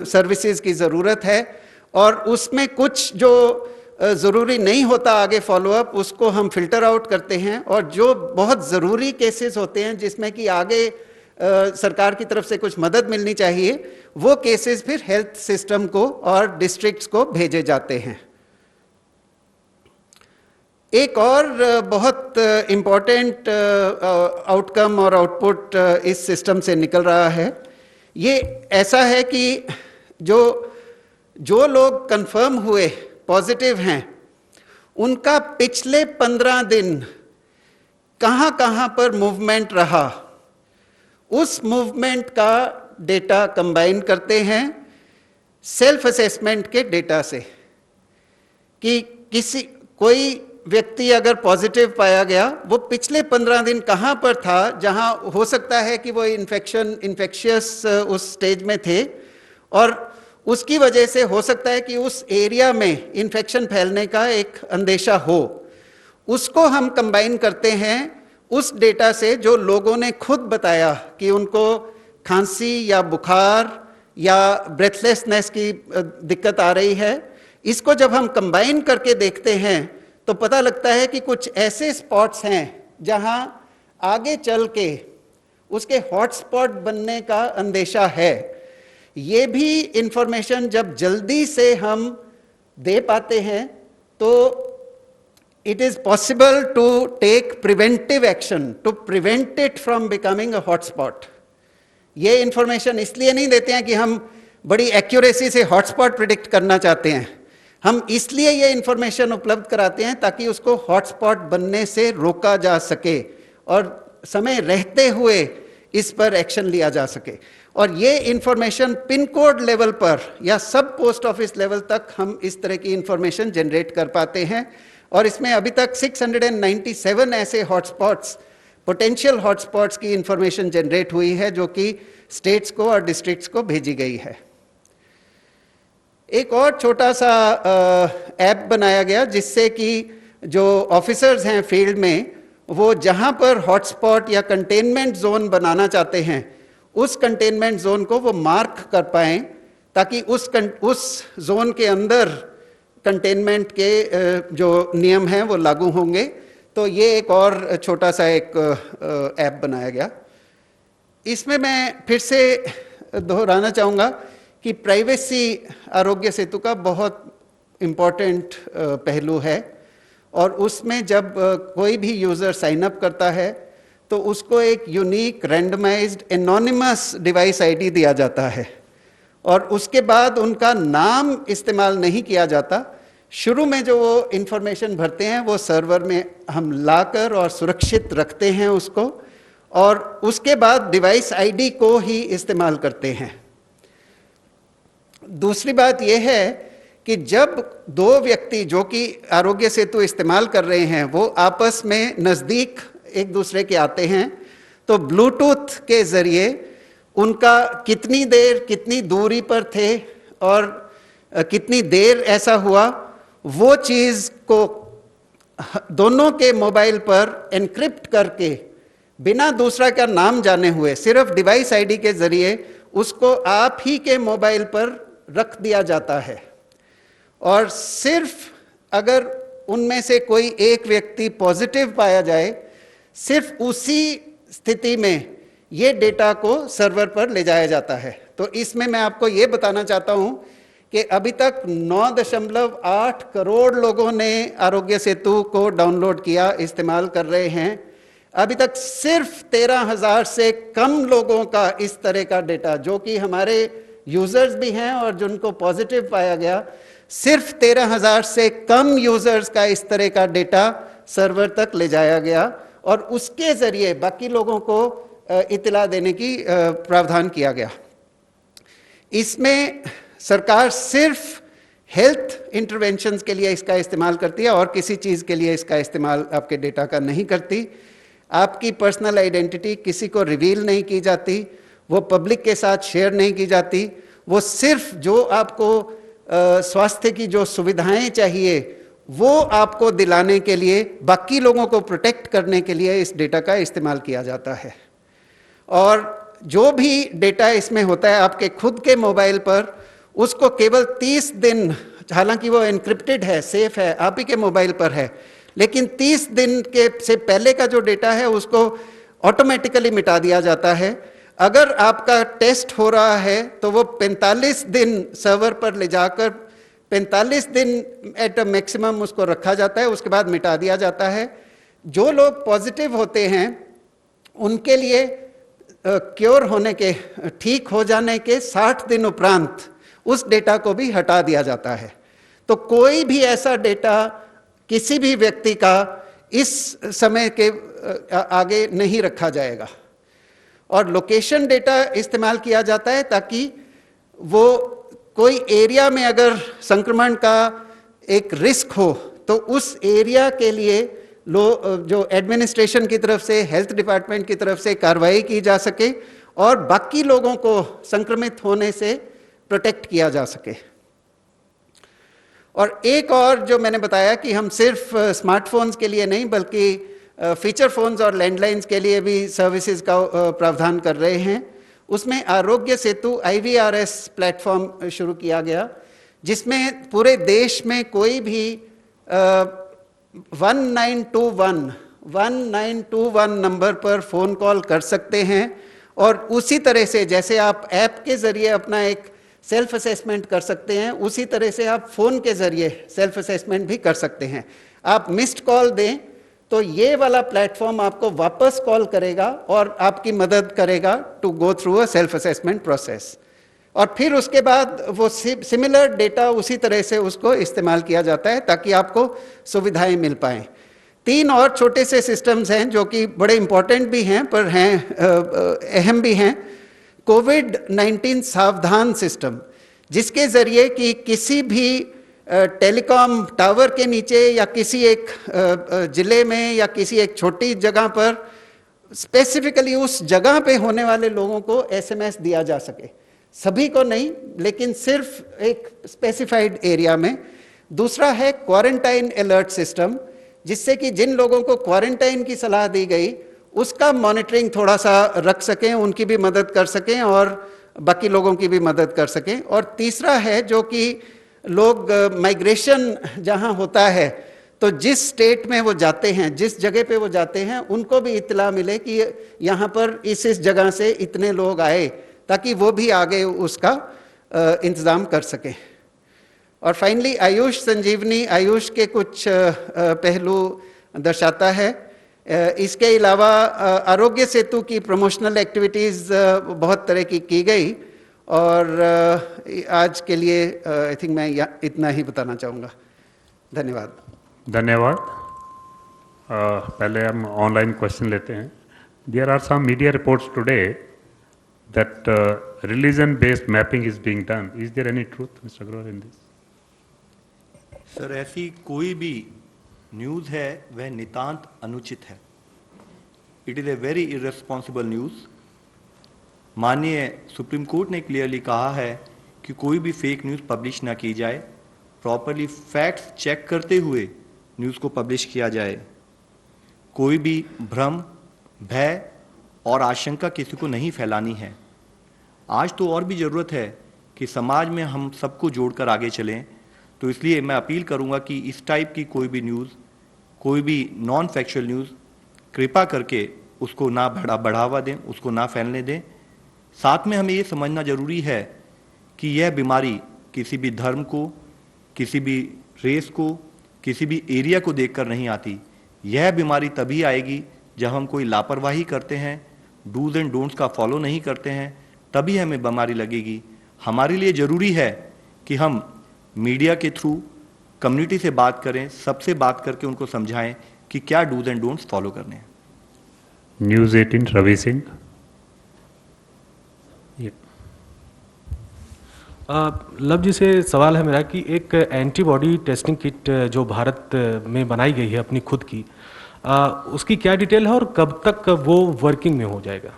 सर्विसेज की ज़रूरत है, और उसमें कुछ जो ज़रूरी नहीं होता आगे फॉलोअप, उसको हम फिल्टर आउट करते हैं। और जो बहुत ज़रूरी केसेस होते हैं जिसमें कि आगे सरकार की तरफ से कुछ मदद मिलनी चाहिए, वो केसेस फिर हेल्थ सिस्टम को और डिस्ट्रिक्ट्स को भेजे जाते हैं। एक और बहुत इम्पॉर्टेंट आउटकम और आउटपुट इस सिस्टम से निकल रहा है, ये ऐसा है कि जो लोग कंफर्म हुए पॉजिटिव हैं, उनका पिछले 15 दिन कहाँ कहाँ पर मूवमेंट रहा, उस मूवमेंट का डेटा कंबाइन करते हैं सेल्फ असेसमेंट के डेटा से कि कोई व्यक्ति अगर पॉजिटिव पाया गया, वो पिछले 15 दिन कहाँ पर था जहाँ हो सकता है कि वो इन्फेक्शियस उस स्टेज में थे, और उसकी वजह से हो सकता है कि उस एरिया में इन्फेक्शन फैलने का एक अंदेशा हो। उसको हम कंबाइन करते हैं उस डेटा से जो लोगों ने खुद बताया कि उनको खांसी या बुखार या ब्रेथलेसनेस की दिक्कत आ रही है। इसको जब हम कंबाइन करके देखते हैं तो पता लगता है कि कुछ ऐसे स्पॉट्स हैं जहां आगे चल के उसके हॉटस्पॉट बनने का अंदेशा है। ये भी इंफॉर्मेशन जब जल्दी से हम दे पाते हैं तो it is possible to take preventive action to prevent it from becoming a hotspot. ये इंफॉर्मेशन इसलिए नहीं देते हैं कि हम बड़ी एक्यूरेसी से हॉटस्पॉट प्रिडिक्ट करना चाहते हैं, हम इसलिए ये इंफॉर्मेशन उपलब्ध कराते हैं ताकि उसको हॉटस्पॉट बनने से रोका जा सके और समय रहते हुए इस पर एक्शन लिया जा सके। और ये इंफॉर्मेशन पिन कोड लेवल पर या सब पोस्ट ऑफिस लेवल तक हम इस तरह की इंफॉर्मेशन जनरेट कर पाते हैं। और इसमें अभी तक 697 ऐसे हॉटस्पॉट्स, पोटेंशियल हॉटस्पॉट्स की इंफॉर्मेशन जनरेट हुई है जो कि स्टेट्स को और डिस्ट्रिक्ट्स को भेजी गई है। एक और छोटा सा ऐप बनाया गया जिससे कि जो ऑफिसर्स हैं फील्ड में, वो जहां पर हॉटस्पॉट या कंटेनमेंट जोन बनाना चाहते हैं उस कंटेनमेंट जोन को वो मार्क कर पाएं ताकि उस जोन के अंदर कंटेनमेंट के जो नियम हैं वो लागू होंगे। तो ये एक और छोटा सा एक ऐप बनाया गया। इसमें मैं फिर से दोहराना चाहूँगा कि प्राइवेसी आरोग्य सेतु का बहुत इम्पॉर्टेंट पहलू है, और उसमें जब कोई भी यूज़र साइन अप करता है तो उसको एक unique randomized anonymous device ID दिया जाता है। और उसके बाद उनका नाम इस्तेमाल नहीं किया जाता। शुरू में जो वो इंफॉर्मेशन भरते हैं वो सर्वर में हम लाकर और सुरक्षित रखते हैं उसको, और उसके बाद डिवाइस आईडी को ही इस्तेमाल करते हैं। दूसरी बात यह है कि जब दो व्यक्ति जो कि आरोग्य सेतु इस्तेमाल कर रहे हैं वो आपस में नज़दीक एक दूसरे के आते हैं, तो ब्लूटूथ के ज़रिए उनका कितनी देर कितनी दूरी पर थे और कितनी देर ऐसा हुआ, वो चीज़ को दोनों के मोबाइल पर एनक्रिप्ट करके बिना दूसरा का नाम जाने हुए सिर्फ डिवाइस आईडी के ज़रिए उसको आप ही के मोबाइल पर रख दिया जाता है। और सिर्फ अगर उनमें से कोई एक व्यक्ति पॉजिटिव पाया जाए, सिर्फ उसी स्थिति में ये डेटा को सर्वर पर ले जाया जाता है। तो इसमें मैं आपको ये बताना चाहता हूँ कि अभी तक 9.8 करोड़ लोगों ने आरोग्य सेतु को डाउनलोड किया, इस्तेमाल कर रहे हैं। अभी तक सिर्फ 13,000 से कम लोगों का इस तरह का डेटा, जो कि हमारे यूजर्स भी हैं और जिनको पॉजिटिव पाया गया, सिर्फ 13,000 से कम यूजर्स का इस तरह का डेटा सर्वर तक ले जाया गया और उसके जरिए बाकी लोगों को इत्तला देने की प्रावधान किया गया। इसमें सरकार सिर्फ हेल्थ इंटरवेंशंस के लिए इसका इस्तेमाल करती है और किसी चीज़ के लिए इसका इस्तेमाल आपके डेटा का नहीं करती। आपकी पर्सनल आइडेंटिटी किसी को रिवील नहीं की जाती, वो पब्लिक के साथ शेयर नहीं की जाती। वो सिर्फ जो आपको स्वास्थ्य की जो सुविधाएं चाहिए वो आपको दिलाने के लिए, बाकी लोगों को प्रोटेक्ट करने के लिए इस डेटा का इस्तेमाल किया जाता है। और जो भी डेटा इसमें होता है आपके खुद के मोबाइल पर, उसको केवल 30 दिन, हालांकि वो एनक्रिप्टेड है, सेफ है, आप ही के मोबाइल पर है, लेकिन 30 दिन के से पहले का जो डेटा है उसको ऑटोमेटिकली मिटा दिया जाता है। अगर आपका टेस्ट हो रहा है तो वो 45 दिन सर्वर पर ले जाकर 45 दिन एट अ मैक्सिमम उसको रखा जाता है, उसके बाद मिटा दिया जाता है। जो लोग पॉजिटिव होते हैं उनके लिए क्योर होने के, ठीक हो जाने के 60 दिन उपरांत उस डेटा को भी हटा दिया जाता है। तो कोई भी ऐसा डेटा किसी भी व्यक्ति का इस समय के आगे नहीं रखा जाएगा। और लोकेशन डेटा इस्तेमाल किया जाता है ताकि वो कोई एरिया में अगर संक्रमण का एक रिस्क हो तो उस एरिया के लिए जो एडमिनिस्ट्रेशन की तरफ से, हेल्थ डिपार्टमेंट की तरफ से कार्रवाई की जा सके और बाकी लोगों को संक्रमित होने से प्रोटेक्ट किया जा सके। और एक और जो मैंने बताया कि हम सिर्फ स्मार्टफोन्स के लिए नहीं बल्कि फीचर फोन्स और लैंडलाइंस के लिए भी सर्विसेज का प्रावधान कर रहे हैं। उसमें आरोग्य सेतु IVRS प्लेटफॉर्म शुरू किया गया, जिसमें पूरे देश में कोई भी 1921 नंबर पर फ़ोन कॉल कर सकते हैं और उसी तरह से जैसे आप ऐप के ज़रिए अपना एक सेल्फ असेसमेंट कर सकते हैं, उसी तरह से आप फ़ोन के ज़रिए सेल्फ असेसमेंट भी कर सकते हैं। आप मिस्ड कॉल दें तो ये वाला प्लेटफॉर्म आपको वापस कॉल करेगा और आपकी मदद करेगा to go through a self assessment process. और फिर उसके बाद वो सिमिलर डेटा उसी तरह से उसको इस्तेमाल किया जाता है ताकि आपको सुविधाएं मिल पाएँ। 3 और छोटे से सिस्टम्स हैं जो कि बड़े इम्पोर्टेंट भी हैं पर हैं अहम भी हैं। कोविड-19 सावधान सिस्टम, जिसके ज़रिए कि किसी भी टेलीकॉम टावर के नीचे या किसी एक ज़िले में या किसी एक छोटी जगह पर स्पेसिफिकली उस जगह पे होने वाले लोगों को SMS दिया जा सके, सभी को नहीं लेकिन सिर्फ एक स्पेसिफाइड एरिया में। दूसरा है क्वारंटाइन अलर्ट सिस्टम, जिससे कि जिन लोगों को क्वारंटाइन की सलाह दी गई उसका मॉनिटरिंग थोड़ा सा रख सकें, उनकी भी मदद कर सकें और बाकी लोगों की भी मदद कर सकें। और तीसरा है जो कि लोग माइग्रेशन जहां होता है तो जिस स्टेट में वो जाते हैं, जिस जगह पे वो जाते हैं, उनको भी इत्तला मिले कि यहाँ पर इस जगह से इतने लोग आए, ताकि वो भी आगे उसका इंतज़ाम कर सकें। और फाइनली आयुष संजीवनी आयुष के कुछ पहलू दर्शाता है। इसके अलावा आरोग्य सेतु की प्रमोशनल एक्टिविटीज़ बहुत तरह की गई और आज के लिए आई थिंक मैं इतना ही बताना चाहूँगा। धन्यवाद। धन्यवाद। पहले हम ऑनलाइन क्वेश्चन लेते हैं। There are some media reports today that religion based mapping is being done. Is there any truth mister Agarwal in this? Sir, ऐसी कोई भी न्यूज़ है वह नितांत अनुचित है। It is a very irresponsible news. माननीय सुप्रीम कोर्ट ने क्लियरली कहा है कि कोई भी फेक न्यूज़ पब्लिश ना की जाए, प्रॉपरली फैक्ट्स चेक करते हुए न्यूज़ को पब्लिश किया जाए। कोई भी भ्रम, भय और आशंका किसी को नहीं फैलानी है। आज तो और भी ज़रूरत है कि समाज में हम सबको जोड़कर आगे चलें। तो इसलिए मैं अपील करूंगा कि इस टाइप की कोई भी न्यूज़, कोई भी नॉन फैक्चुअल न्यूज़, कृपा करके उसको ना बढ़ावा दें, उसको ना फैलने दें। साथ में हमें ये समझना जरूरी है कि यह बीमारी किसी भी धर्म को, किसी भी रेस को, किसी भी एरिया को देखकर नहीं आती। यह बीमारी तभी आएगी जब हम कोई लापरवाही करते हैं, डूज एंड डोंट्स का फॉलो नहीं करते हैं, तभी हमें बीमारी लगेगी। हमारे लिए ज़रूरी है कि हम मीडिया के थ्रू कम्युनिटी से बात करें, सबसे बात करके उनको समझाएं कि क्या डूज एंड डोंट्स फॉलो करने हैं। न्यूज़ 18 रवि सिंह। लव जी से सवाल है मेरा कि एक एंटीबॉडी टेस्टिंग किट जो भारत में बनाई गई है अपनी खुद की, उसकी क्या डिटेल है और कब तक वो वर्किंग में हो जाएगा?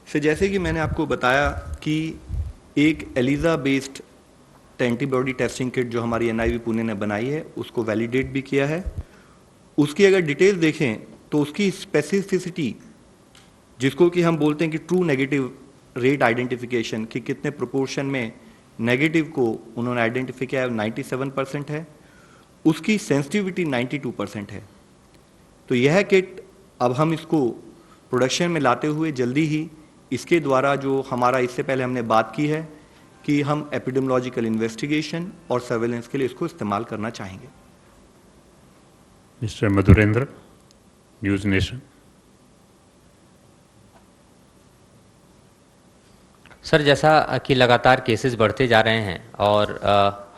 सर, जैसे कि मैंने आपको बताया कि एक ELISA based antibody testing kit जो हमारी NIV पुणे ने बनाई है, उसको वैलिडेट भी किया है। उसकी अगर डिटेल देखें तो उसकी स्पेसिफिसिटी, जिसको कि हम बोलते हैं कि ट्रू नेगेटिव रेट आइडेंटिफिकेशन, कि कितने प्रोपोर्शन में नेगेटिव को उन्होंने आइडेंटिफाई किया है, 97% है। उसकी सेंसिटिविटी 92% है। तो यह किट अब हम इसको प्रोडक्शन में लाते हुए जल्दी ही इसके द्वारा, जो हमारा इससे पहले हमने बात की है कि हम एपिडेमियोलॉजिकल इन्वेस्टिगेशन और सर्वेलेंस के लिए इसको इस्तेमाल करना चाहेंगे। Mister Madhurendra, news nation. Sir, जैसा कि लगातार केसेस बढ़ते जा रहे हैं और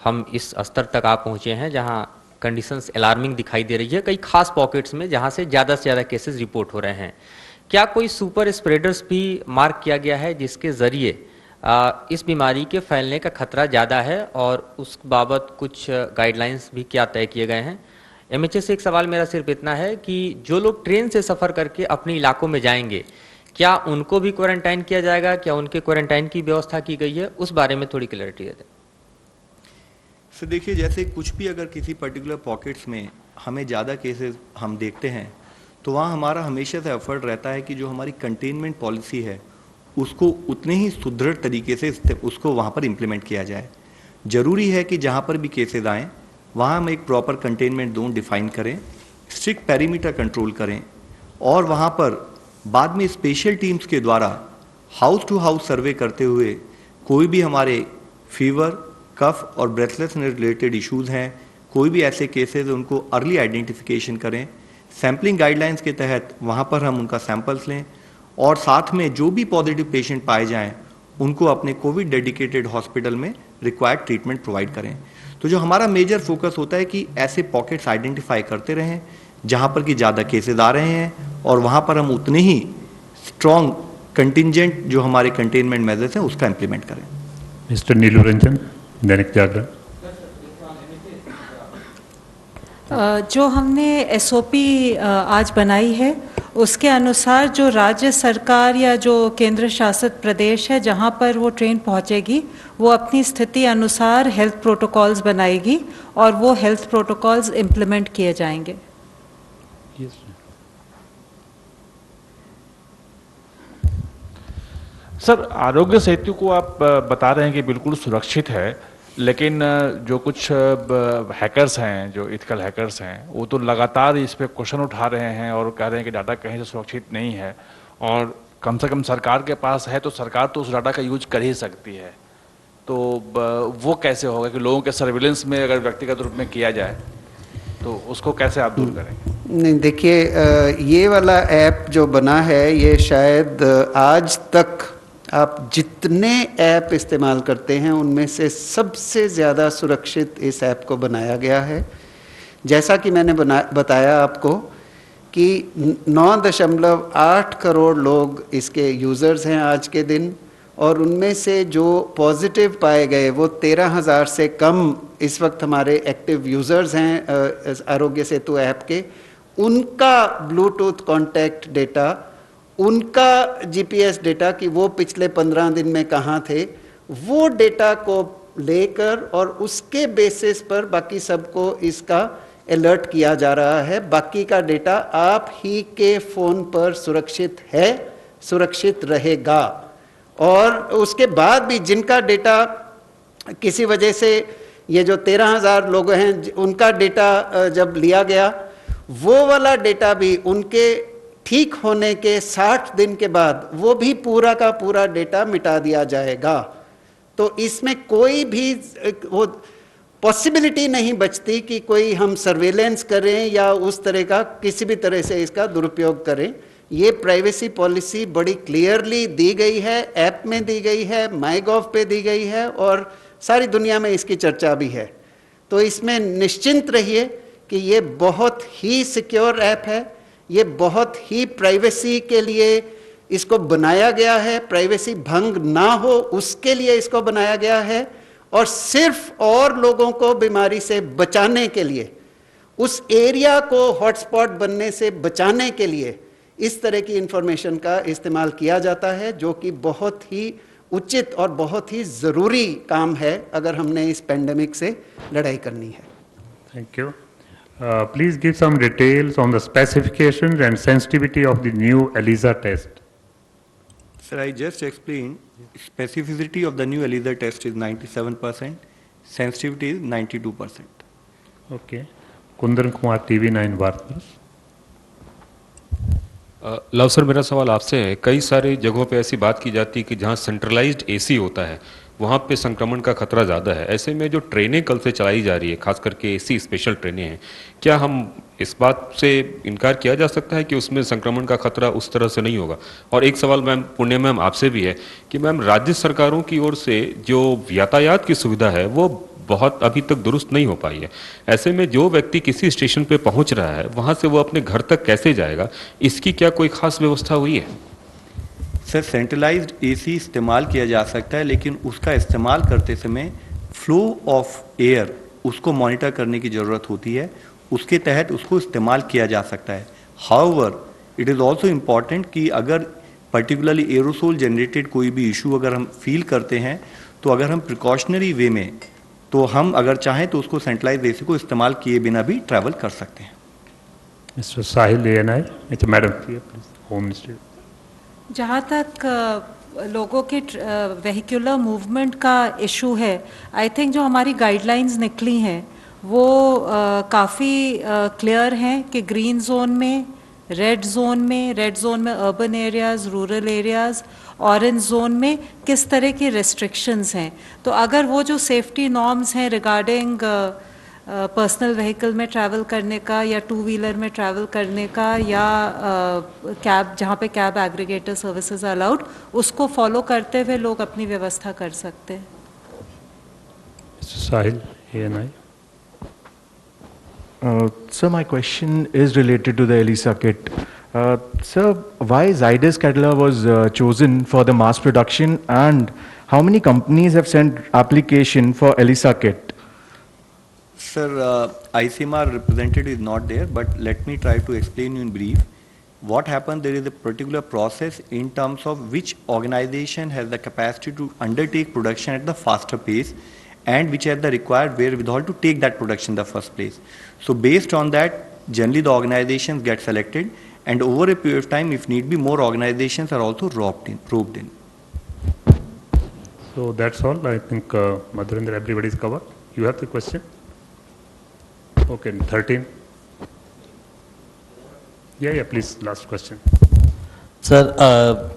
हम इस स्तर तक आ पहुंचे हैं जहां कंडीशंस अलार्मिंग दिखाई दे रही है कई खास पॉकेट्स में जहां से ज़्यादा से ज़्यादा केसेस रिपोर्ट हो रहे हैं। क्या कोई सुपर स्प्रेडर्स भी मार्क किया गया है जिसके ज़रिए इस बीमारी के फैलने का खतरा ज़्यादा है और उस बाबत कुछ गाइडलाइंस भी क्या तय किए गए हैं? MHA से एक सवाल मेरा सिर्फ इतना है कि जो लोग ट्रेन से सफ़र करके अपने इलाकों में जाएंगे, क्या उनको भी क्वारंटाइन किया जाएगा? क्या उनके क्वारंटाइन की व्यवस्था की गई है? उस बारे में थोड़ी क्लैरिटी दे दें। सर देखिए, जैसे कुछ भी अगर किसी पर्टिकुलर पॉकेट्स में हमें ज़्यादा केसेस हम देखते हैं तो वहाँ हमारा हमेशा से एफर्ट रहता है कि जो हमारी कंटेनमेंट पॉलिसी है उसको उतने ही सुदृढ़ तरीके से उसको वहाँ पर इम्प्लीमेंट किया जाए। ज़रूरी है कि जहाँ पर भी केसेस आएँ वहाँ हम एक प्रॉपर कंटेनमेंट जोन डिफाइन करें, स्ट्रिक्ट पेरीमीटर कंट्रोल करें और वहाँ पर बाद में स्पेशल टीम्स के द्वारा हाउस टू हाउस सर्वे करते हुए कोई भी हमारे फीवर, कफ और ब्रेथलेसनेस रिलेटेड इश्यूज़ हैं, कोई भी ऐसे केसेस उनको अर्ली आइडेंटिफिकेशन करें। सैम्पलिंग गाइडलाइंस के तहत वहाँ पर हम उनका सैंपल्स लें और साथ में जो भी पॉजिटिव पेशेंट पाए जाएं उनको अपने कोविड डेडिकेटेड हॉस्पिटल में रिक्वायर्ड ट्रीटमेंट प्रोवाइड करें। तो जो हमारा मेजर फोकस होता है कि ऐसे पॉकेट्स आइडेंटिफाई करते रहें जहाँ पर कि ज़्यादा केसेस आ रहे हैं और वहाँ पर हम उतने ही स्ट्रॉन्ग कंटिजेंट जो हमारे कंटेनमेंट मेजर्स हैं उसका इम्प्लीमेंट करें। मिस्टर नीलू रंजन, दैनिक जागरण। जो हमने SOP आज बनाई है उसके अनुसार जो राज्य सरकार या जो केंद्र शासित प्रदेश है जहां पर वो ट्रेन पहुंचेगी वो अपनी स्थिति अनुसार हेल्थ प्रोटोकॉल्स बनाएगी और वो हेल्थ प्रोटोकॉल्स इम्प्लीमेंट किए जाएंगे। सर, आरोग्य सेतु को आप बता रहे हैं कि बिल्कुल सुरक्षित है, लेकिन जो कुछ हैकर्स हैं, जो इथिकल हैकर्स हैं, वो तो लगातार इस पे क्वेश्चन उठा रहे हैं और कह रहे हैं कि डाटा कहीं से सुरक्षित नहीं है और कम से कम सरकार के पास है तो सरकार तो उस डाटा का यूज कर ही सकती है। तो वो कैसे होगा कि लोगों के सर्विलेंस में अगर व्यक्तिगत रूप में किया जाए तो उसको कैसे आप दूर करेंगे? नहीं, देखिए ये वाला ऐप जो बना है ये शायद आज तक आप जितने ऐप इस्तेमाल करते हैं उनमें से सबसे ज़्यादा सुरक्षित इस ऐप को बनाया गया है। जैसा कि मैंने बताया आपको कि 9.8 करोड़ लोग इसके यूज़र्स हैं आज के दिन, और उनमें से जो पॉजिटिव पाए गए वो 13,000 से कम इस वक्त हमारे एक्टिव यूज़र्स हैं आरोग्य सेतु ऐप के। उनका ब्लूटूथ कॉन्टैक्ट डेटा, उनका जीपीएस डेटा कि वो पिछले 15 दिन में कहाँ थे, वो डेटा को लेकर और उसके बेसिस पर बाकी सबको इसका अलर्ट किया जा रहा है। बाकी का डेटा आप ही के फ़ोन पर सुरक्षित है, सुरक्षित रहेगा। और उसके बाद भी जिनका डेटा किसी वजह से, ये जो 13,000 लोग हैं उनका डेटा जब लिया गया, वो वाला डेटा भी उनके ठीक होने के 60 दिन के बाद वो भी पूरा का पूरा डेटा मिटा दिया जाएगा। तो इसमें कोई भी वो पॉसिबिलिटी नहीं बचती कि कोई हम सर्वेलेंस करें या उस तरह का किसी भी तरह से इसका दुरुपयोग करें। ये प्राइवेसी पॉलिसी बड़ी क्लियरली दी गई है, ऐप में दी गई है, माईगॉव पे दी गई है, और सारी दुनिया में इसकी चर्चा भी है। तो इसमें निश्चिंत रहिए कि ये बहुत ही सिक्योर ऐप है, ये बहुत ही प्राइवेसी के लिए इसको बनाया गया है, प्राइवेसी भंग ना हो उसके लिए इसको बनाया गया है, और सिर्फ और लोगों को बीमारी से बचाने के लिए, उस एरिया को हॉटस्पॉट बनने से बचाने के लिए इस तरह की इंफॉर्मेशन का इस्तेमाल किया जाता है, जो कि बहुत ही उचित और बहुत ही ज़रूरी काम है अगर हमने इस पेंडेमिक से लड़ाई करनी है। Thank you. Please give some details on the specifications and sensitivity of the new ELISA test. Sir, I just explained, specificity of the new ELISA test is 97%, sensitivity is 92%. Okay. Kundan Kumar, TV9 वार्ता। लव सर, मेरा सवाल आपसे है, कई सारी जगहों पे ऐसी बात की जाती है कि जहाँ सेंट्रलाइज्ड एसी होता है वहाँ पे संक्रमण का खतरा ज़्यादा है। ऐसे में जो ट्रेनें कल से चलाई जा रही है, खास करके एसी स्पेशल ट्रेनें हैं, क्या हम इस बात से इनकार किया जा सकता है कि उसमें संक्रमण का खतरा उस तरह से नहीं होगा? और एक सवाल मैम पुण्य मैम आपसे भी है कि मैम राज्य सरकारों की ओर से जो यातायात की सुविधा है वो बहुत अभी तक दुरुस्त नहीं हो पाई है। ऐसे में जो व्यक्ति किसी स्टेशन पे पहुंच रहा है वहां से वो अपने घर तक कैसे जाएगा, इसकी क्या कोई खास व्यवस्था हुई है? सर, सेंट्रलाइज्ड एसी इस्तेमाल किया जा सकता है, लेकिन उसका इस्तेमाल करते समय फ्लो ऑफ एयर उसको मॉनिटर करने की ज़रूरत होती है, उसके तहत उसको इस्तेमाल किया जा सकता है। However it is also important कि अगर पर्टिकुलरली एरोसोल जनरेटेड कोई भी इशू अगर हम फील करते हैं, तो अगर हम प्रिकॉशनरी वे में, तो हम अगर चाहें तो उसको सेंट्रलाइज्ड एसी को इस्तेमाल किए बिना भी ट्रैवल कर सकते हैं। Mister Sahil ANI, madam please, home minister. जहाँ तक लोगों के वेहिकुलर मूवमेंट का इशू है, आई थिंक जो हमारी गाइडलाइंस निकली हैं वो काफ़ी क्लियर हैं कि ग्रीन जोन में, रेड जोन में urban areas, rural areas, orange zone में किस तरह की रेस्ट्रिक्शंस हैं। तो अगर वो जो सेफ्टी नॉर्म्स हैं रिगार्डिंग पर्सनल व्हीकल में ट्रैवल करने का या टू व्हीलर में ट्रैवल करने का या कैब, जहाँ पे कैब एग्रीगेटर सर्विसेज अलाउड, उसको फॉलो करते हुए लोग अपनी व्यवस्था कर सकते हैं। साहिल ANI। Sir, my question is related to the ELISA kit. Sir, why Zydus Cadila was chosen for the mass production, and how many companies have sent application for ELISA kit? Sir, ICMR representative is not there, but let me try to explain you in brief. What happened, there is a particular process in terms of which organization has the capacity to undertake production at the faster pace and which has the required wherewithal to take that production in the first place. So based on that, generally the organizations get selected, and over a period of time, if need be, more organizations are also roped in. So that's all. I think Madhurendra, everybody is covered. You have the question? Okay, 13. Yeah, please, last question. Sir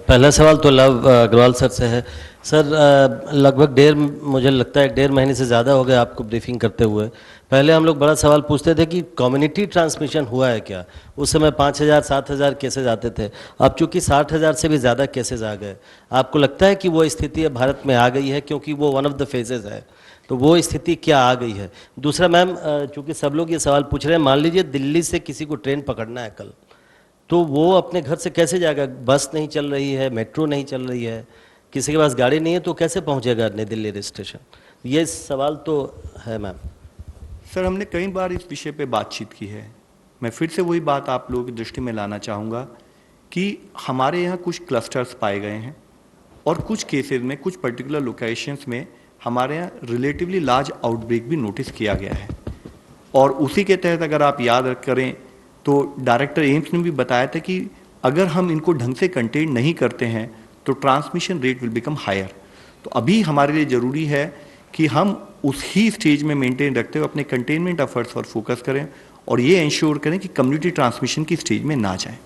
पहला सवाल तो लव अग्रवाल सर से है। सर लगभग मुझे लगता है 1.5 महीने से ज़्यादा हो गया आपको ब्रीफिंग करते हुए। पहले हम लोग बड़ा सवाल पूछते थे कि कम्युनिटी ट्रांसमिशन हुआ है क्या। उस समय 5,000 7,000 केसेज आते थे, अब चूंकि 60,000 से भी ज़्यादा केसेज आ गए। आपको लगता है कि वो स्थिति अब भारत में आ गई है, क्योंकि वो वन ऑफ द फेजेज है, तो वो स्थिति क्या आ गई है। दूसरा मैम, चूंकि सब लोग ये सवाल पूछ रहे हैं, मान लीजिए दिल्ली से किसी को ट्रेन पकड़ना है कल, तो वो अपने घर से कैसे जाएगा। बस नहीं चल रही है, मेट्रो नहीं चल रही है, किसी के पास गाड़ी नहीं है, तो कैसे पहुंचेगा नई दिल्ली रेल स्टेशन। ये सवाल तो है मैम। सर हमने कई बार इस विषय पे बातचीत की है। मैं फिर से वही बात आप लोगों की दृष्टि में लाना चाहूँगा कि हमारे यहाँ कुछ क्लस्टर्स पाए गए हैं और कुछ केसेस में, कुछ पर्टिकुलर लोकेशंस में हमारे यहाँ रिलेटिवली लार्ज आउटब्रेक भी नोटिस किया गया है। और उसी के तहत अगर आप याद करें तो डायरेक्टर एम्स ने भी बताया था कि अगर हम इनको ढंग से कंटेन नहीं करते हैं तो transmission rate will become higher. तो अभी हमारे लिए ज़रूरी है कि हम उसी स्टेज में मेंटेन रखते हुए अपने कंटेनमेंट एफर्ट्स पर फोकस करें और ये इंश्योर करें कि कम्युनिटी ट्रांसमिशन की स्टेज में ना जाए।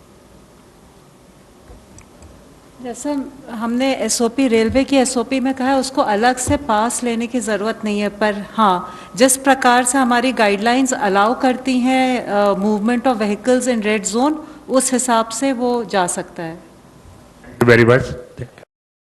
जैसे हमने एसओपी, रेलवे की एसओपी में कहा है, उसको अलग से पास लेने की ज़रूरत नहीं है, पर हाँ जिस प्रकार से हमारी गाइडलाइंस अलाउ करती हैं movement of vehicles in red zone, उस हिसाब से वो जा सकता है। Very much.